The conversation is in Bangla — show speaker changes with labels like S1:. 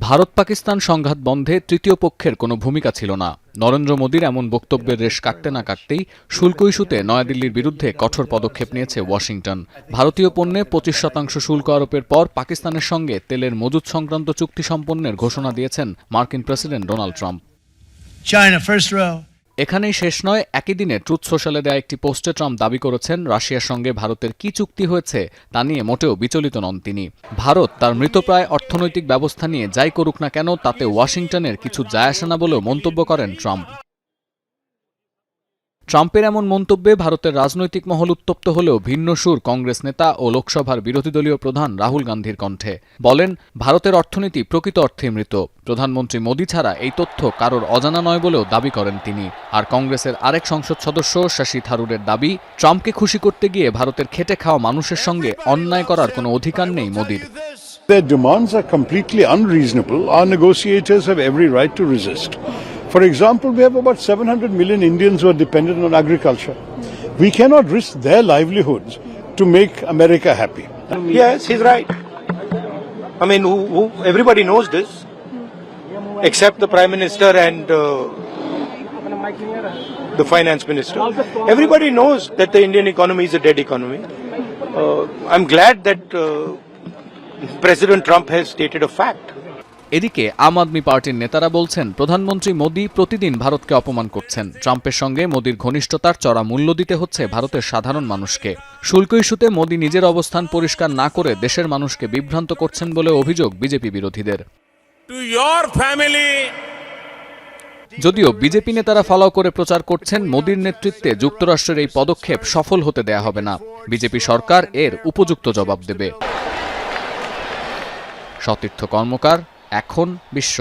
S1: ভারত পাকিস্তান সংঘাত বন্ধে তৃতীয় পক্ষের কোনো ভূমিকা ছিল না। নরেন্দ্র মোদীর এমন বক্তব্যের রেশ কাটতে না কাটতেই শুল্ক ইস্যুতে নয়াদিল্লির বিরুদ্ধে কঠোর পদক্ষেপ নিয়েছে ওয়াশিংটন। ভারতীয় পণ্যে 25% শুল্ক আরোপের পর পাকিস্তানের সঙ্গে তেলের মজুত সংক্রান্ত চুক্তি সম্পন্নের ঘোষণা দিয়েছেন মার্কিন প্রেসিডেন্ট ডোনাল্ড ট্রাম্প। এখানেই শেষ নয়, একই দিনে ট্রুথ সোশ্যালে দেয়া একটি পোস্টে ট্রাম্প দাবি করেছেন রাশিয়ার সঙ্গে ভারতের কি চুক্তি হয়েছে তা নিয়ে মোটেও বিচলিত নন তিনি। ভারত তার মৃতপ্রায় অর্থনৈতিক ব্যবস্থা নিয়ে যাই করুক না কেন তাতে ওয়াশিংটনের কিছু যায় আসে না বলেও মন্তব্য করেন ট্রাম্প। ট্রাম্পের এমন মন্তব্যে ভারতের রাজনৈতিক মহল উত্তপ্ত হলেও ভিন্ন সুর কংগ্রেস নেতা ও লোকসভার বিরোধী দলীয় প্রধান রাহুল গান্ধীর কণ্ঠে। বলেন, ভারতের অর্থনীতি প্রকৃত অর্থে মৃত। প্রধানমন্ত্রী মোদী ছাড়া এই তথ্য কারোর অজানা নয় বলেও দাবি করেন তিনি। আর কংগ্রেসের আরেক সংসদ সদস্য শশী থারুরের দাবি, ট্রাম্পকে খুশি করতে গিয়ে ভারতের খেটে খাওয়া মানুষের সঙ্গে অন্যায় করার কোনো অধিকার নেই মোদীর।
S2: Their demands are completely unreasonable. Our negotiators have every right to resist. For example, we have about 700 million Indians who are dependent on agriculture. We cannot risk their livelihoods to make America happy.
S3: Yes, he's right. I mean, everybody knows this, except the Prime Minister and the Finance Minister. Everybody knows that the Indian economy is a dead economy. I'm glad that President Trump has stated a fact.
S1: এদিকে আম আদমি পার্টির নেতারা বলছেন, প্রধানমন্ত্রী মোদী প্রতিদিন ভারতকে অপমান করছেন। ট্রাম্পের সঙ্গে মোদীর ঘনিষ্ঠতার চড়া মূল্য দিতে হচ্ছে ভারতের সাধারণ মানুষকে। শুল্ক ইস্যুতে মোদী নিজের অবস্থান পরিষ্কার না করে দেশের মানুষকে বিভ্রান্ত করছেন বলে অভিযোগ বিজেপি বিরোধীদের। যদিও বিজেপি নেতারা ফলাও করে প্রচার করছেন, মোদীর নেতৃত্বে যুক্তরাষ্ট্রের এই পদক্ষেপ সফল হতে দেয়া হবে না। বিজেপি সরকার এর উপযুক্ত জবাব দেবে। সতীর্থ কর্মকার, এখন বিশ্ব।